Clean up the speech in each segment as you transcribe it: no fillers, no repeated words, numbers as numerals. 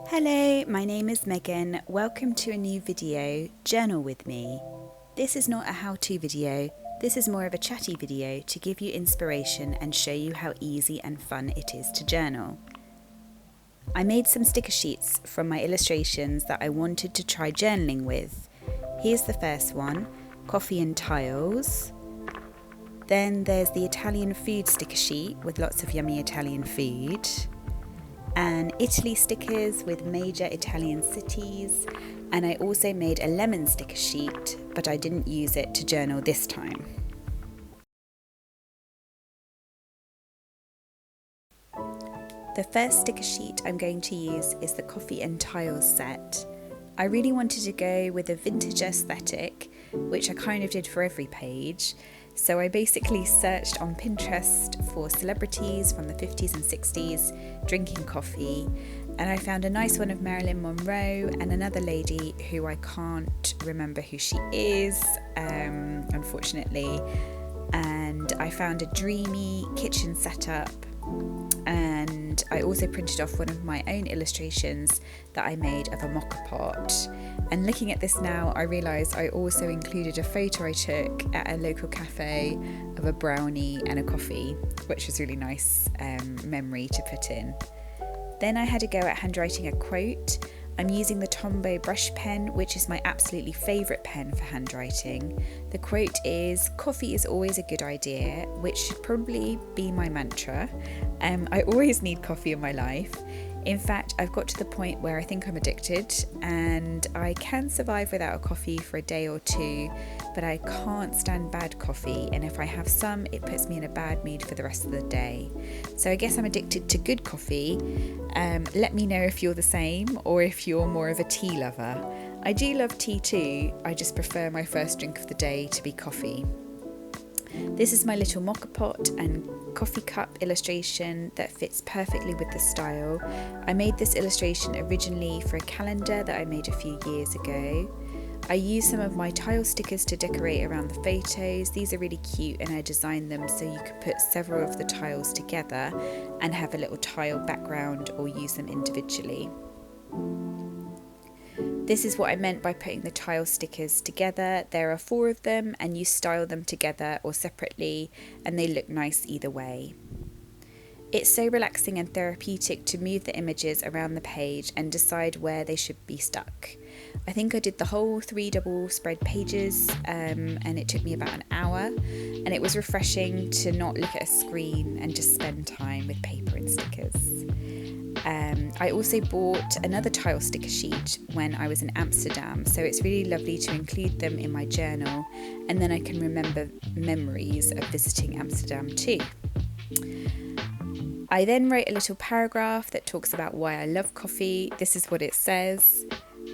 Hello, my name is Megan. Welcome to a new video, Journal with me. This is not a how-to video, this is more of a chatty video to give you inspiration and show you how easy and fun it is to journal. I made some sticker sheets from my illustrations that I wanted to try journaling with. Here's the first one, coffee and tiles. Then there's the Italian food sticker sheet with lots of yummy Italian food. And Italy stickers with major Italian cities, and I also made a lemon sticker sheet, but I didn't use it to journal this time. The first sticker sheet I'm going to use is the coffee and tiles set. I really wanted to go with a vintage aesthetic, which I kind of did for every page. So I basically searched on Pinterest for celebrities from the 50s and 60s drinking coffee, and I found a nice one of Marilyn Monroe and another lady who I can't remember who she is, unfortunately, and I found a dreamy kitchen setup, and I also printed off one of my own illustrations that I made of a mocha pot. And looking at this now, I realise I also included a photo I took at a local cafe of a brownie and a coffee, which was really nice memory to put in. Then I had a go at handwriting a quote. I'm using the Tombow brush pen, which is my absolutely favourite pen for handwriting. The quote is, "Coffee is always a good idea," which should probably be my mantra. I always need coffee in my life. In fact, I've got to the point where I think I'm addicted, and I can survive without a coffee for a day or two, but I can't stand bad coffee, and if I have some, it puts me in a bad mood for the rest of the day. So I guess I'm addicted to good coffee. Let me know if you're the same, or if you're more of a tea lover. I do love tea too, I just prefer my first drink of the day to be coffee. This is my little mocha pot and coffee cup illustration that fits perfectly with the style. I made this illustration originally for a calendar that I made a few years ago. I used some of my tile stickers to decorate around the photos. These are really cute, and I designed them so you could put several of the tiles together and have a little tile background or use them individually. This is what I meant by putting the tile stickers together. There are 4 of them, and you style them together or separately, and they look nice either way. It's so relaxing and therapeutic to move the images around the page and decide where they should be stuck. I think I did the whole 3 double spread pages, and it took me about an hour, and it was refreshing to not look at a screen and just spend time with paper and stickers. I also bought another tile sticker sheet when I was in Amsterdam, so it's really lovely to include them in my journal, and then I can remember memories of visiting Amsterdam too. I then wrote a little paragraph that talks about why I love coffee. This is what it says.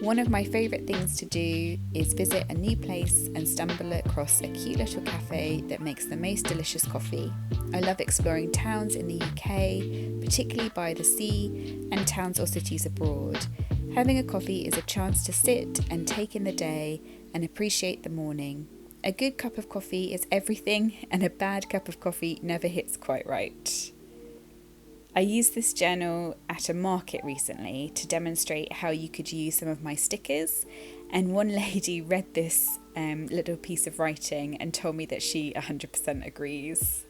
One of my favourite things to do is visit a new place and stumble across a cute little cafe that makes the most delicious coffee. I love exploring towns in the UK, particularly by the sea, and towns or cities abroad. Having a coffee is a chance to sit and take in the day and appreciate the morning. A good cup of coffee is everything, and a bad cup of coffee never hits quite right. I used this journal at a market recently to demonstrate how you could use some of my stickers, and one lady read this little piece of writing and told me that she 100% agrees.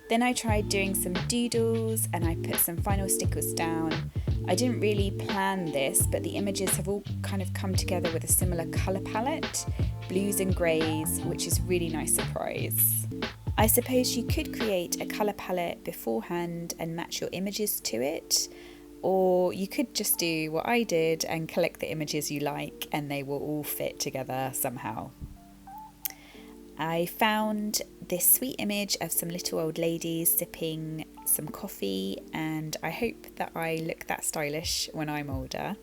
Then I tried doing some doodles, and I put some final stickers down. I didn't really plan this, but the images have all kind of come together with a similar colour palette, blues and greys, which is a really nice surprise. I suppose you could create a colour palette beforehand and match your images to it, or you could just do what I did and collect the images you like, and they will all fit together somehow. I found this sweet image of some little old ladies sipping some coffee, and I hope that I look that stylish when I'm older.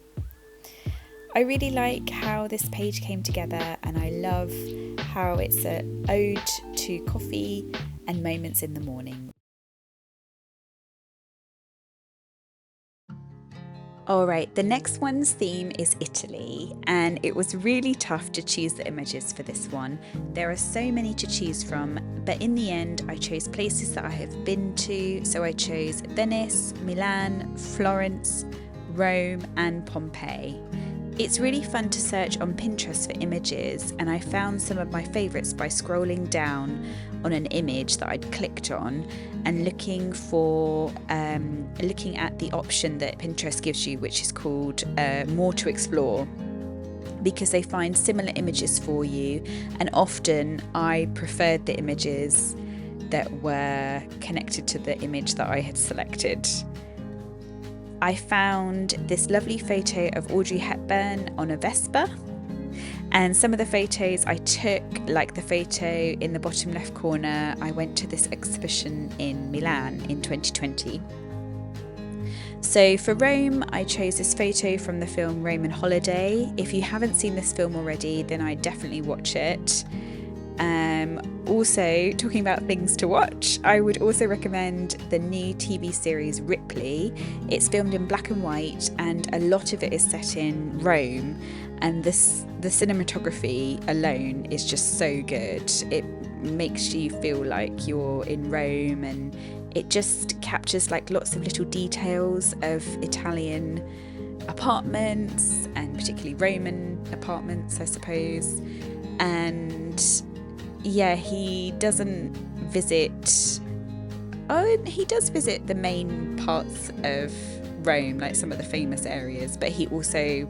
I really like how this page came together, and I love how it's an ode to coffee and moments in the morning. Alright, the next one's theme is Italy, and it was really tough to choose the images for this one. There are so many to choose from, but in the end I chose places that I have been to, so I chose Venice, Milan, Florence, Rome and Pompeii. It's really fun to search on Pinterest for images, and I found some of my favourites by scrolling down on an image that I'd clicked on and looking at the option that Pinterest gives you, which is called More to Explore, because they find similar images for you, and often I preferred the images that were connected to the image that I had selected. I found this lovely photo of Audrey Hepburn on a Vespa, and some of the photos I took, like the photo in the bottom left corner, I went to this exhibition in Milan in 2020. So for Rome, I chose this photo from the film Roman Holiday. If you haven't seen this film already, then I'd definitely watch it. Also, talking about things to watch, I would also recommend the new TV series Ripley. It's filmed in black and white, and a lot of it is set in Rome, and the cinematography alone is just so good. It makes you feel like you're in Rome, and it just captures like lots of little details of Italian apartments, and particularly Roman apartments, I suppose. And yeah, he does visit the main parts of Rome, like some of the famous areas, but he also,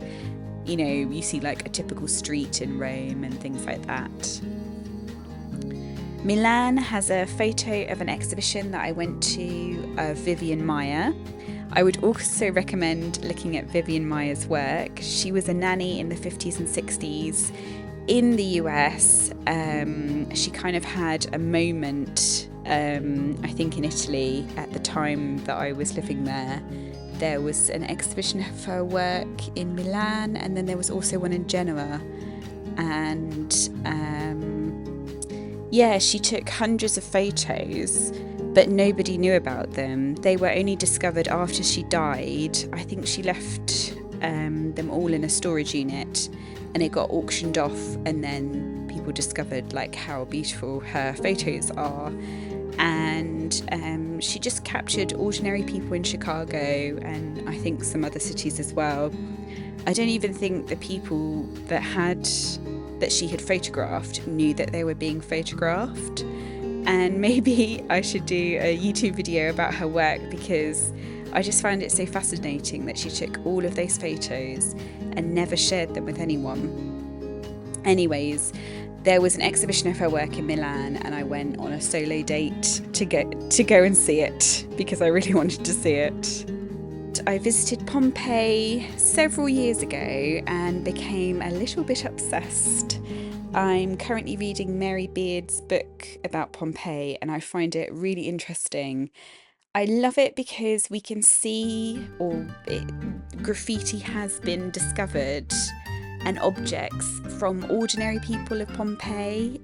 you see like a typical street in Rome and things like that. Milan has a photo of an exhibition that I went to of Vivian Maier. I would also recommend looking at Vivian Maier's work. She was a nanny in the 50s and 60s in the US. She kind of had a moment, I think in Italy at the time that I was living there. There was an exhibition of her work in Milan, and then there was also one in Genoa. And she took hundreds of photos, but nobody knew about them. They were only discovered after she died. I think she left them all in a storage unit, and it got auctioned off, and then people discovered like how beautiful her photos are. And she just captured ordinary people in Chicago, and I think some other cities as well. I don't even think the people that she had photographed knew that they were being photographed. And maybe I should do a YouTube video about her work, because I just found it so fascinating that she took all of those photos and never shared them with anyone. Anyways, there was an exhibition of her work in Milan, and I went on a solo date to go and see it because I really wanted to see it. I visited Pompeii several years ago and became a little bit obsessed. I'm currently reading Mary Beard's book about Pompeii, and I find it really interesting. I love it because we can see, graffiti has been discovered, and objects from ordinary people of Pompeii,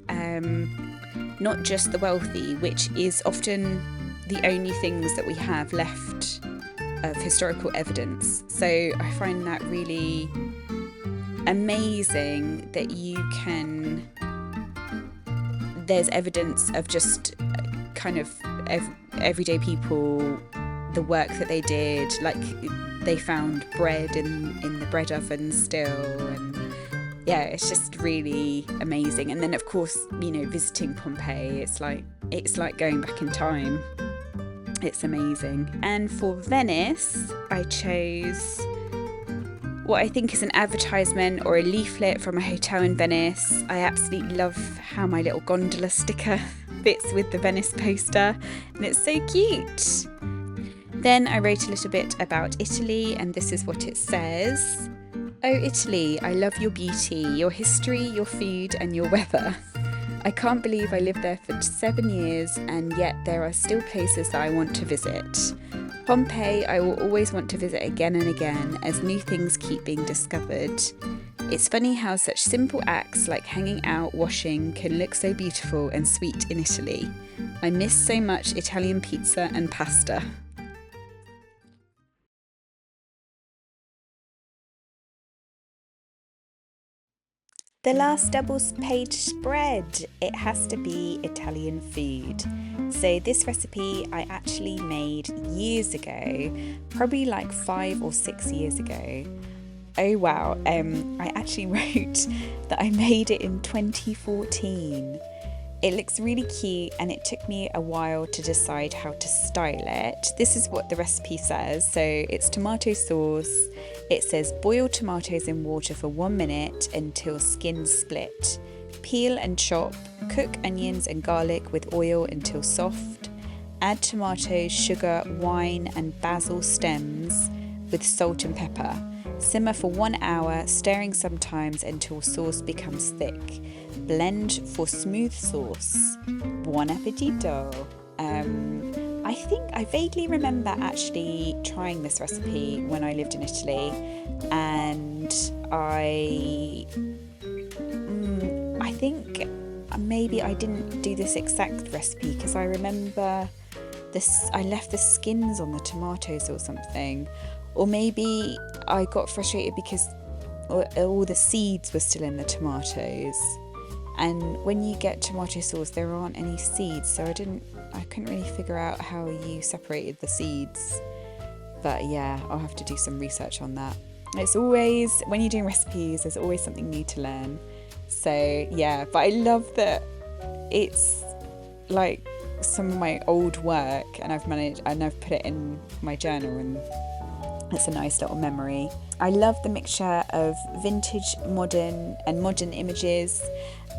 not just the wealthy, which is often the only things that we have left of historical evidence. So I find that really amazing that there's evidence of just kind of everyday people, the work that they did, like they found bread in the bread oven still, and yeah, it's just really amazing. And then of course, visiting Pompeii, it's like going back in time. It's amazing. And for Venice, I chose what I think is an advertisement or a leaflet from a hotel in Venice. I absolutely love how my little gondola sticker fits with the Venice poster, and it's so cute. Then I wrote a little bit about Italy, and this is what it says. Oh, Italy, I love your beauty, your history, your food, and your weather. I can't believe I lived there for 7 years, and yet there are still places that I want to visit. Pompeii, I will always want to visit again and again as new things keep being discovered. It's funny how such simple acts like hanging out, washing, can look so beautiful and sweet in Italy. I miss so much Italian pizza and pasta. The last double page spread, it has to be Italian food. So this recipe I actually made years ago, probably like 5 or 6 years ago. Oh wow, I actually wrote that I made it in 2014. It looks really cute and it took me a while to decide how to style it. This is what the recipe says. So it's tomato sauce. It says boil tomatoes in water for 1 minute until skin split. Peel and chop. Cook onions and garlic with oil until soft. Add tomatoes, sugar, wine and basil stems with salt and pepper. Simmer for 1 hour, stirring sometimes until sauce becomes thick. Blend for smooth sauce. Buon appetito. I vaguely remember actually trying this recipe when I lived in Italy, and I think maybe I didn't do this exact recipe because I remember I left the skins on the tomatoes or something, or maybe I got frustrated because all the seeds were still in the tomatoes. And when you get tomato sauce, there aren't any seeds, so I couldn't really figure out how you separated the seeds. But yeah, I'll have to do some research on that. It's always, when you're doing recipes, there's always something new to learn. So yeah, but I love that it's like some of my old work, and I've put it in my journal, and it's a nice little memory. I love the mixture of vintage, modern images,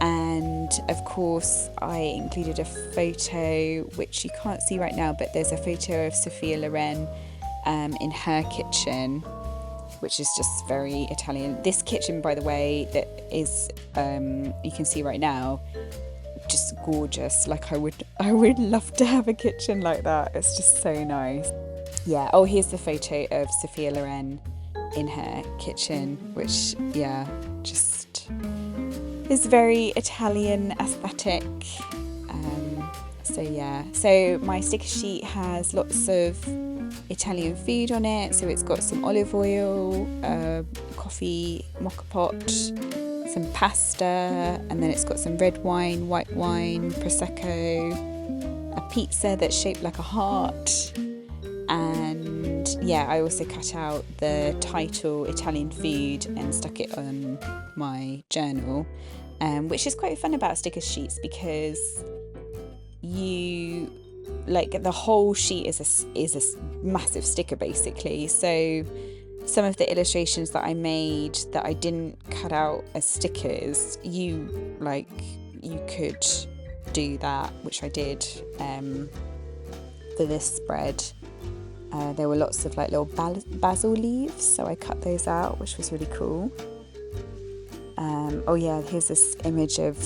and of course I included a photo which you can't see right now, but there's a photo of Sophia Loren in her kitchen, which is just very Italian. This kitchen, by the way, that is you can see right now, just gorgeous. Like I would love to have a kitchen like that. It's just so nice. Yeah, oh, here's the photo of Sophia Loren in her kitchen, which, yeah, just is very Italian aesthetic. So yeah, so my sticker sheet has lots of Italian food on it. So it's got some olive oil, coffee mocha pot, some pasta, and then it's got some red wine, white wine, prosecco, a pizza that's shaped like a heart. And yeah, I also cut out the title Italian food and stuck it on my journal, which is quite fun about sticker sheets because you like the whole sheet is a massive sticker basically. So some of the illustrations that I made that I didn't cut out as stickers, you could do that, which I did for this spread. There were lots of like little basil leaves, so I cut those out, which was really cool. Oh yeah, here's this image of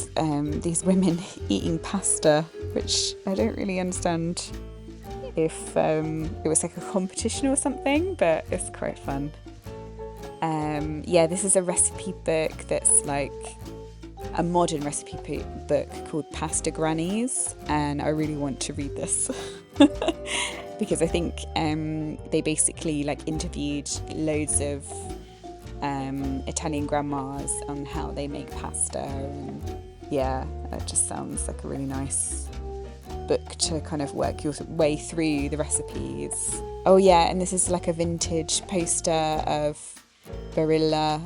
these women eating pasta, which I don't really understand if it was like a competition or something, but it's quite fun. Yeah, this is a recipe book that's like a modern recipe book called Pasta Grannies, and I really want to read this. Because I think they basically like interviewed loads of Italian grandmas on how they make pasta, and yeah, it just sounds like a really nice book to kind of work your way through the recipes. Oh yeah, and this is like a vintage poster of Barilla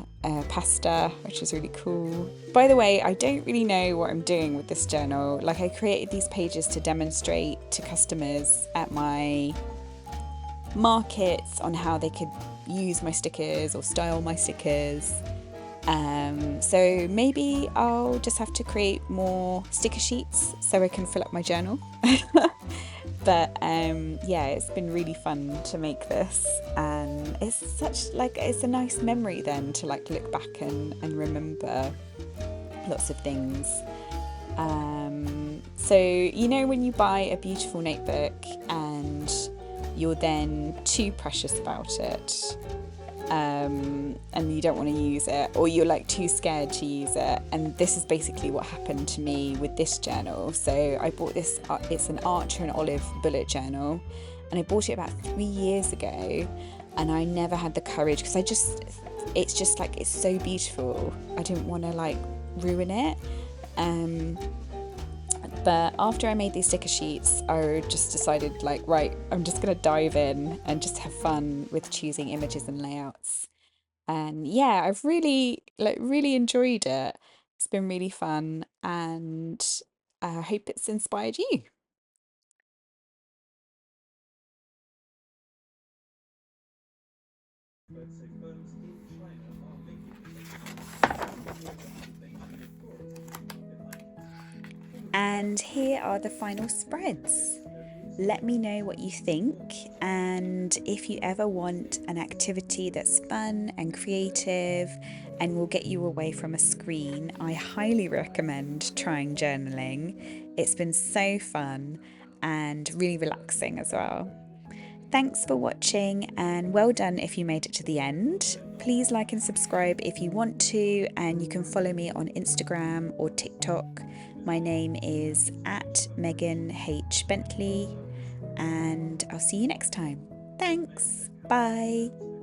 pasta, which is really cool. By the way, I don't really know what I'm doing with this journal. Like, I created these pages to demonstrate to customers at my markets on how they could use my stickers or style my stickers. So maybe I'll just have to create more sticker sheets so I can fill up my journal. But yeah, it's been really fun to make this, and it's a nice memory then to like look back and remember lots of things. So you know when you buy a beautiful notebook and you're then too precious about it, and you don't want to use it, or you're like too scared to use it, and this is basically what happened to me with this journal. So I bought this, it's an Archer and Olive bullet journal, and I bought it about 3 years ago, and I never had the courage because it's so beautiful. I didn't want to like ruin it. But after I made these sticker sheets, I just decided, like, right, I'm just going to dive in and just have fun with choosing images and layouts. And yeah, I've really enjoyed it. It's been really fun, and I hope it's inspired you. And here are the final spreads. Let me know what you think, and if you ever want an activity that's fun and creative and will get you away from a screen, I highly recommend trying journaling. It's been so fun and really relaxing as well. Thanks for watching, and well done if you made it to the end. Please like and subscribe if you want to, and you can follow me on Instagram or TikTok. My name is at Megan H. Bentley, and I'll see you next time. Thanks. Bye.